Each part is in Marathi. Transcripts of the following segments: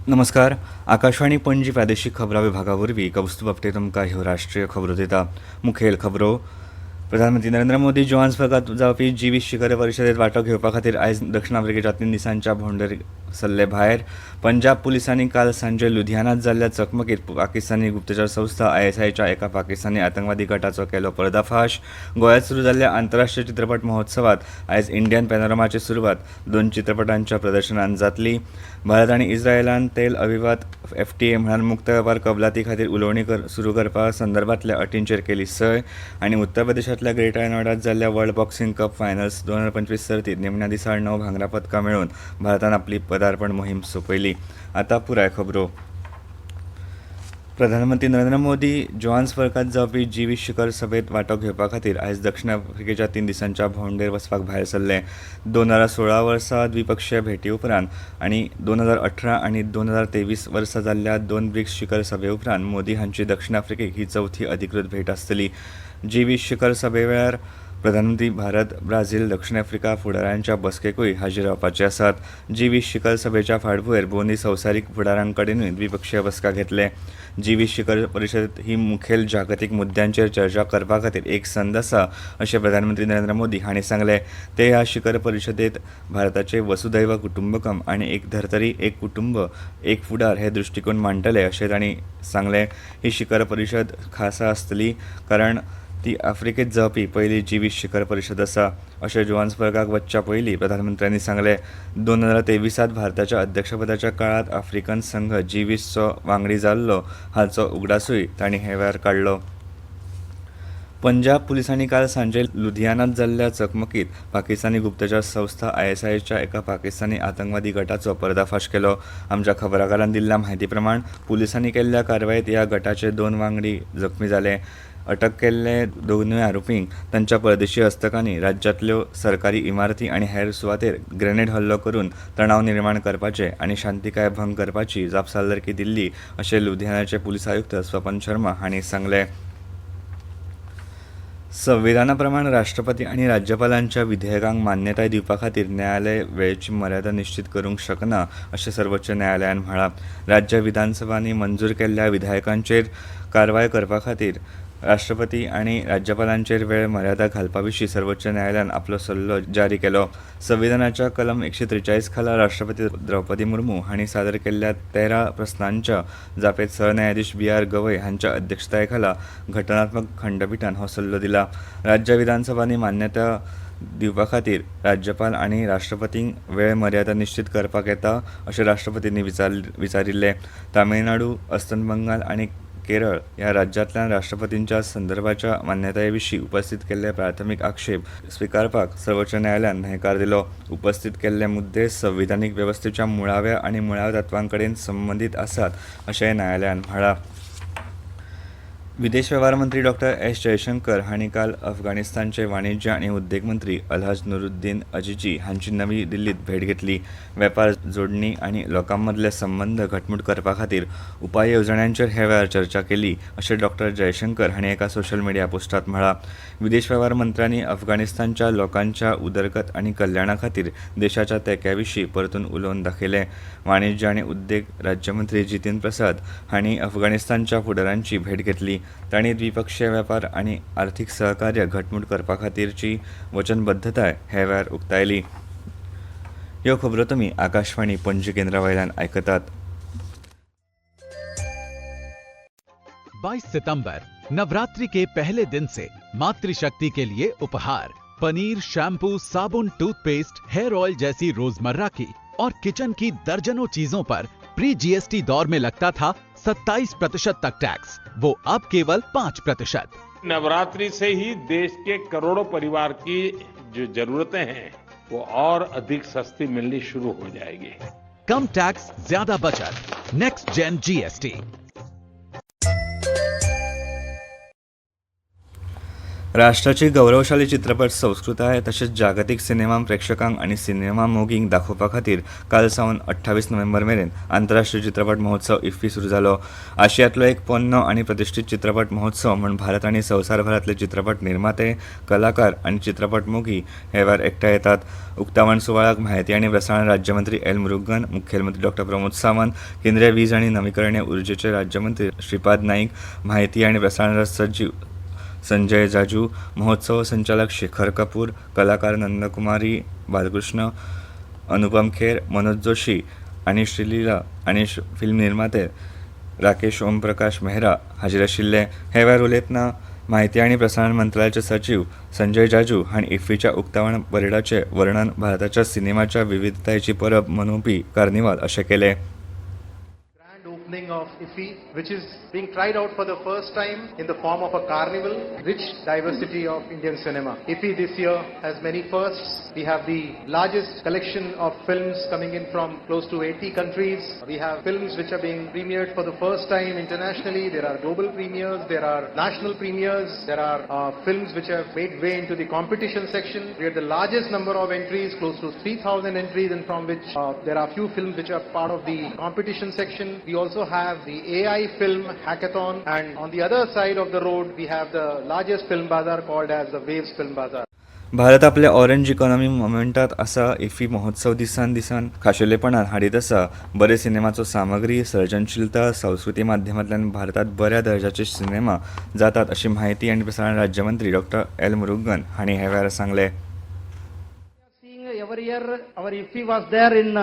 नमस्कार. आकाशवाणी पणजी प्रादेशीक खबरां विभागा वरवीं कौस्तुभ आपटे तुमकां ह्यो राष्ट्रीय खबरो दिता. मुखेल खबरो. प्रधानमंत्री नरेंद्र मोदी जोहान्सबर्गात जावपी G20 शिखर परिशदेत वांटो घेवपा खातीर आयज दक्षिण आफ्रिकेच्या 3 दिसांच्या भोंवडेर सरले भायर. पंजाब पुलिसांनी काल सांजे लुधियानात जाल्ल्या चकमकीत पाकिस्तानी गुप्तचर संस्था ISIच्या एका पाकिस्तानी आतंकवादी गटाचो केलो पर्दाफाश. गोंयांत सुरू जाल्ल्या आंतरराष्ट्रीय चित्रपट महोत्सवात आयज इंडियन पॅनोरमाची सुरवात 2 चित्रपटांच्या प्रदर्शनान जातली. भारत आनी इस्रायलान तेल अविवाद FTA म्हळ्यार मुक्त वेपार कबलाती खातीर उलोवणी सुरू करपा संदर्भातल्या अटींचेर केली सय. आनी उत्तर प्रदेशांतल्या ग्रेटर नोयडात जाल्ल्या वर्ल्ड बॉक्सिंग कप फायनल्स 2025 सर्तीत निमण्या दिसा 9 भांगरा पदकां मेळोवन भारतान आपली पदार्पण मोहीम सोंपयली. आतां पुराय खबरो. प्रधानमंत्री नरेंद्र मोदी जोहान्सबर्गात जावपी G20 शिखर सभेत वांटो घेवपा खातीर आयज दक्षिण आफ्रिकेच्या 3 दिसांच्या भोंवडेर वचपाक भायर सरले. 2016 वर्सा द्विपक्षीय भेटी उपरांत आनी 2018 आनी 2023 वर्सा जाल्ल्या 2 ब्रिक्स शिखर सभे उपरांत मोदी हांची दक्षिण आफ्रिकेक ही चवथी अधिकृत भेट आसतली. G20 शिखर सभे वेळार प्रधानमंत्री भारत, ब्राझील, दक्षिण आफ्रिका फुडाऱ्यांच्या बसकेकूय हाजीर रावपाचे आसात. G20 शिखर सभेच्या फाटभुंयेर दोनूय संवसारीक फुडाऱ्यांकडेनूय द्विपक्षीय बसका घेतले. G20 शिखर परिशद ही मुखेल जागतीक मुद्द्यांचेर चर्चा करपा खातीर एक संद आसा अशें प्रधानमंत्री नरेंद्र मोदी हांणी सांगलें. ते ह्या शिखर परिशदेंत भारताचे वसुधैव कुटुंबकम आनी एक धर्तरी एक कुटुंब एक फुडार हे दृश्टिकोन मांडटले अशें तांणी सांगलें. ही शिखर परिशद खासा आसतली कारण ती आफ्रिकेत जावपी पयली G20 शिखर परिशद आसा अशें जोहान्सबर्गाक वचच्या पयलीं प्रधानमंत्र्यांनी सांगलें. 2023 भारताच्या अध्यक्षपदाच्या काळात आफ्रिकन संघ G20चो वांगडी जाल्लो हाचो उगडासूय तांणी हे वेळार काडलो. पंजाब पुलिसांनी काल सांजे लुधियानात जाल्ल्या चकमकीत पाकिस्तानी गुप्तचर संस्था ISIच्या एका पाकिस्तानी आतंकवादी गटाचो पर्दाफाश केलो. आमच्या खबराकारान दिल्ल्या म्हायती प्रमाण पुलिसांनी केल्ल्या कारवायेत ह्या गटाचे 2 वांगडी जखमी जाले. अटक केल्ले दोनूय आरोपींक तांच्या परदेशी हस्तकांनी राज्यांतल्यो सरकारी इमारती आनी हेर सुवातेर ग्रेनेड हल्लो करून तणाव निर्माण करपाचे आनी शांतीकाय भंग करपाची जापसालदारकी दिल्ली अशें लुधियानाचे पुलीस आयुक्त स्वपन शर्मा हांणी सांगलें. संविधाना प्रमाण राष्ट्रपती आनी राज्यपालांच्या विधेयकांक मान्यताय दिवपा खातीर न्यायालय वेळेची मर्यादा निश्चित करूंक शकना अशें सर्वोच्च न्यायालयान म्हळां. राज्य विधानसभांनी मंजूर केल्ल्या विधेयकांचेर कारवाय करपा खातीर राष्ट्रपती आनी राज्यपालांचेर वेळ मर्यादा घालपा विशीं सर्वोच्च न्यायालयान आपलो सल्लो जारी केलो. संविधानाच्या कलम 143 खाला राष्ट्रपती द्रौपदी मुर्मू हांणी सादर केल्ल्या 13 प्रस्नांच्या जापेत सरन्यायाधीश BR गवय हांच्या अध्यक्षताये खाला घटनात्मक खंडपीठान हो सल्लो दिला. राज्य विधानसभांनी मान्यता दिवपा खातीर राज्यपाल आनी राष्ट्रपतींक वेळ मर्यादा निश्चित करपाक येता अशें राष्ट्रपतींनी विचारिल्लें. तामिळनाडू, अस्तंत बंगाल आनी केरळ ह्या राज्यांतल्यान राष्ट्रपतींच्या संदर्भाच्या मान्यताये विशीं उपस्थित केल्ले प्राथमीक आक्षेप स्विकारपाक सर्वोच्च न्यायालयान न्हयकार दिलो. उपस्थित केल्ले मुद्दे संविधानीक वेवस्थेच्या मुळाव्या आनी मुळाव्या तत्वांकडेन संबंदीत आसात अशेंय न्यायालयान म्हळां. विदेश वेव्हार मंत्री डॉ. S. जयशंकर हांणी काल अफगाणिस्तानचे वाणिज्य आनी उद्देग मंत्री अल्हाज नुरुद्दीन अजिजी हांची नवी दिल्लीत भेट घेतली. वेपार जोडणी आनी लोकांमदले संबंद घटमूट करपा खातीर उपाय येवजण्यांचेर हे वेळार चर्चा केली अशें डॉ. जयशंकर हांणी एका सोशल मिडिया पोस्टांत म्हळां. विदेश वेव्हार मंत्र्यांनी अफगाणिस्तानच्या लोकांच्या उदरगत आनी कल्याणा खातीर देशाच्या तेंक्या विशीं परतून उलोवन दाखयलें. वाणिज्य आनी उद्देग राज्यमंत्री जितेंद्र प्रसाद हांणी अफगाणिस्तानच्या फुडाऱ्यांची भेट घेतली. तांणी द्विपक्षीय वेपार आनी आर्थीक सहकार्य घटमूट करपा खातीरची वचनबद्धताय हे वेळार उक्तायली. ह्यो खबरो तुमी आकाशवाणी पणजी केंद्रा वयल्यान आयकतात. 22 सितंबर नवरात्रि के पहले दिन से मातृशक्ति के लिए उपहार पनीर, शैम्पू, साबुन, टूथपेस्ट, हेयर ऑयल जैसी रोजमर्रा की और किचन की दर्जनों चीजों पर प्री GST दौर में लगता था 27% तक टैक्स, वो अब केवल 5%। नवरात्रि से ही देश के करोड़ों परिवार की जो जरूरतें हैं वो और अधिक सस्ती मिलनी शुरू हो जाएगी। कम टैक्स, ज्यादा बचत, नेक्स्ट जेन GST। राष्ट्राची गौरवशाली चित्रपट संस्कृताय तशेंच जागतीक सिनेमा प्रेक्षकांक आनी सिनेमा मोगींक दाखोवपा खातीर काल सावन 28 नोव्हेंबर मेरेन आंतरराष्ट्रीय चित्रपट महोत्सव इफ्फी सुरू जालो. आशियांतलो एक पोरनो आनी प्रतिश्ठीत चित्रपट महोत्सव म्हूण भारत आनी संवसारभरांतले चित्रपट निर्माते, कलाकार आनी चित्रपट मोगी हे वेळार एकठांय येतात. उक्तावण सुवाळ्याक म्हायती आनी प्रसारण राज्यमंत्री एल मुरुगन, मुखेलमंत्री डॉ प्रमोद सावंत, केंद्रीय वीज आनी नवीकरणीय उर्जेचे राज्यमंत्री श्रीपाद नाईक, म्हायती आनी प्रसारण सचिव संजय जाजू, महोत्सव संचालक शेखर कपूर, कलाकार नंदकुमारी बालकृष्ण, अनुपम खेर, मनोज जोशी आनी श्रीलीला आनी फिल्म निर्माते राकेश ओमप्रकाश मेहरा हाजीर आशिल्ले. हे वेळार उलयतना म्हायती आनी प्रसारण मंत्रालयाचे सचिव संजय जाजू हांणी इफ्फीच्या उक्तावण परेडाचें वर्णन भारताच्या सिनेमाच्या विविधतायेची परब मनोवपी कार्निवाल अशें केलें. Opening of IFFI, which is being tried out for the first time in the form of a carnival, rich diversity of Indian cinema. IFFI this year has many firsts. We have the largest collection of films coming in from close to 80 countries. We have films which are being premiered for the first time internationally. There are global premieres, there are national premieres, there are films which have made way into the competition section. We have the largest number of entries, close to 3,000 entries, and from which there are few films which are part of the competition section. We also have the AI film hackathon, and on the other side of the road we have the largest film bazaar called as the Waves Film Bazaar. Bharat आपल्या ऑरेंज इकॉनॉमी मोमेंटात आसा. इफ्फी महोत्सव दिसान दिसान खाशेलेपणान हाडीत आसा. बरे सिनेमाचो सामग्री, सर्जनशीलता, संस्कृती माध्यमांतल्यान भारतात बऱ्या दर्जाचे सिनेमा जातात अशी माहिती आनी प्रसारण राज्यमंत्री डॉ एल मुरुगन हांणी हे वेळार सांगले. Every year our IFFI was there in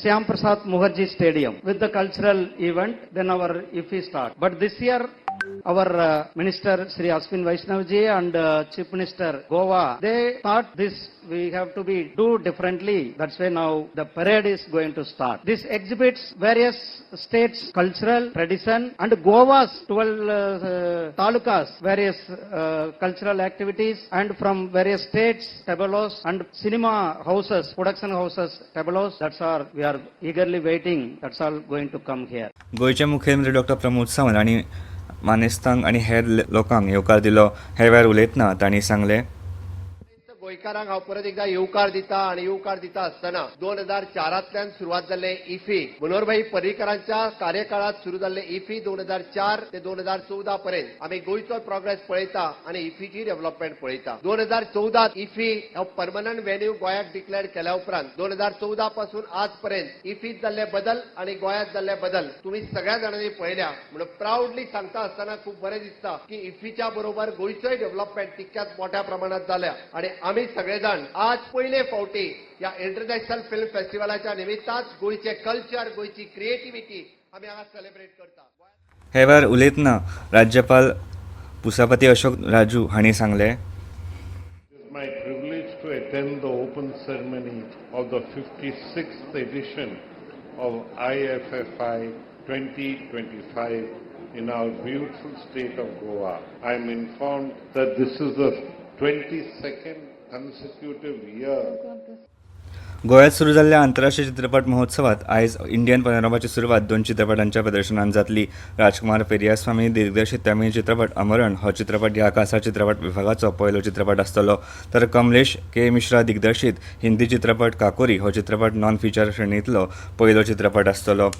Shyam Prasad Mukherjee Stadium with the cultural event, then our IFFI start. But this year our Minister Sri Ashwin Vaishnavji and Chief Minister Goa, they thought this we have to do differently. That's why now the parade is going to start. This exhibits various states' cultural tradition and Goa's 12 talukas, various cultural activities, and from various states, tableaus and cinema houses, production houses, tableaus. That's all we are eagerly waiting. That's all going to come here. गोयचे मुखेलमंत्री डॉ प्रमोद सावंत आनी मानेस्तांक आनी हेर लोकांक येवकार दिलो. हे वेळार उलयतना तांणी सांगले. गोंयकारांक हांव परत एकदा येवकार दिता आनी येवकार दिता आसतना 2004तल्यान सुरवात जाल्ले इफ्फी मनोहरभाई पर्रीकरांच्या कार्यकाळात सुरू जाल्ले इफ्फी 2004 ते 2014 पर्यंत आमी गोंयचो प्रोग्रेस पळयता आनी इफ्फीची डेव्हलपमेंट पळयता. 2014 इफ्फी हो परमनंट व्हेन्यू गोंयाक डिक्लेअर केल्या उपरांत 2014 पासून आज पर्यंत इफ्फीत जाल्ले बदल आनी गोंयांत जाल्ले बदल तुमी सगळ्या जाणांनी पळयल्या म्हणून प्राऊडली सांगता आसतना खूब बरें दिसता की इफ्फीच्या बरोबर गोंयचोय डेव्हलपमेंट तितक्याच मोठ्या प्रमाणात जाल्या आणि आम्ही सगळेजण आज पहिले फावटी या इंटरनॅशनल फिल्म फेस्टिवलाच्या निमित्ताच गोयचे कल्चर, गोयची क्रिएटिव्हिटी आम्ही हांगा सेलिब्रेट करता. हे वेळार उलयतना राज्यपाल पुसापती अशोक राजू हांणी सांगले. It is my privilege to attend the open ceremony of the 56th edition of IFFI 2025 in our beautiful state of Goa. I am informed that this is the 22nd consecutive year. गोंयांत सुरू जाल्ल्या आंतरराष्ट्रीय चित्रपट महोत्सवात आयज इंडियन पॅनोरमाची सुरवात 2 चित्रपटांच्या प्रदर्शनान जातली. राजकुमार पेरियास्वामी दिग्दर्शीत तमीळ चित्रपट अमरण हो चित्रपट ह्या खासा चित्रपट विभागाचो पयलो चित्रपट आसतलो, तर कमलेश के मिश्रा दिग्दर्शीत हिंदी चित्रपट काकोरी हो चित्रपट नॉन फीचर श्रेणींतलो पयलो चित्रपट आसतलो.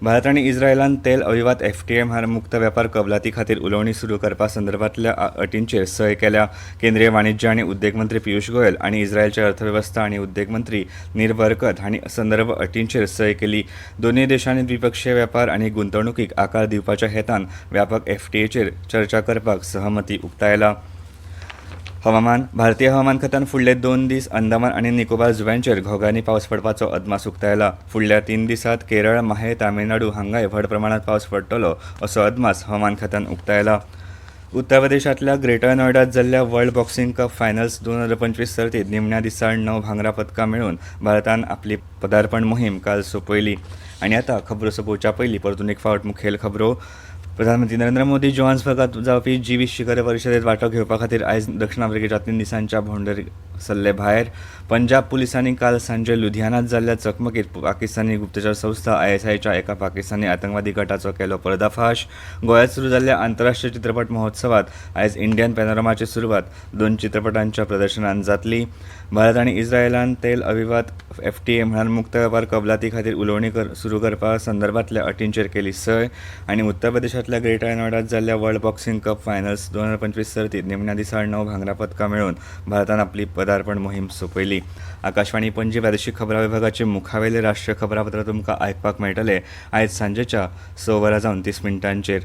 भारत आनी इस्रायलान तेल अविवाद FTA म्हळ्यार मुक्त वेपार कबलाती खातीर उलोवणी सुरू करपा संदर्भांतल्या अटींचेर सय केल्या. केंद्रीय वाणिज्य आनी उद्देग मंत्री पियुष गोयल आनी इस्रायलचे अर्थवेवस्था आनी उद्देग मंत्री नीर बरकत हांणी संदर्भ अटींचेर सय केली. दोनूय देशांनी द्विपक्षीय वेपार आनी गुंतवणुकीक आकार दिवपाच्या हेतान व्यापक FTAचेर चर्चा करपाक सहमती उक्तायला. हवामान. भारतीय हवामान खात्यान फुडले 2 दीस अंदमान आनी निकोबार जुंव्यांचेर घोगांनी पावस पडपाचो अदमास उक्तायला. फुडल्या 3 दिसांत केरळ, माहे, तामिळनाडू हांगाय व्हड प्रमाणात पावस पडटलो असो अदमास हवामान खात्यान उक्तायला. उत्तर प्रदेशांतल्या ग्रेटर नोयडात जाल्ल्या वर्ल्ड बॉक्सिंग कप फायनल्स 2025 सर्तीत निमण्या दिसा 9 भांगरा पदकां मेळोवन भारतान आपली पदार्पण मोहीम काल सोंपयली. आनी आतां खबरो सोंपोवच्या पयलीं परतून एक फावट मुखेल खबरो. प्रधानमंत्री नरेंद्र मोदी जोहान्सबर्गात जावपी G20 शिखर परिशदेत वांटो घेवपा खातीर आयज दक्षिण आफ्रिकेच्या 3 दिसांच्या भोंवडेर सल्ले भायर. पंजाब पुलिसांनी काल सांजे लुधियानात जाल्ल्या चकमकीत पाकिस्तानी गुप्तचर संस्था ISIच्या एका पाकिस्तानी आतंकवादी गटाचो केलो पर्दाफाश. गोंयांत सुरू जाल्ल्या आंतरराष्ट्रीय चित्रपट महोत्सवात आयज इंडियन पॅनोरमाची सुरवात 2 चित्रपटांच्या प्रदर्शनान जातली. भारत आनी इस्रायलान तेल अविवाद FTA म्हळ्यार मुक्त वेपार कबलाती खातीर उलोवणी सुरू करपा संदर्भातल्या अटींचेर केली सय. आनी उत्तर प्रदेशांतल्या ग्रेटर नोयडात जाल्ल्या वर्ल्ड बॉक्सिंग कप फायनल्स 2025 सर्तीत निमण्या दिसा 9 भांगरा पदकां मेळोवन भारतान आपली पदार्पण मोहीम सोंपयली. आकाशवाणी पणजी प्रादेशीक खबरां विभागाचे मुखावेले राष्ट्रीय खबरापत्र तुमकां आयकपाक मेळटले आयज सांजेच्या 6:30 मिनटांचेर.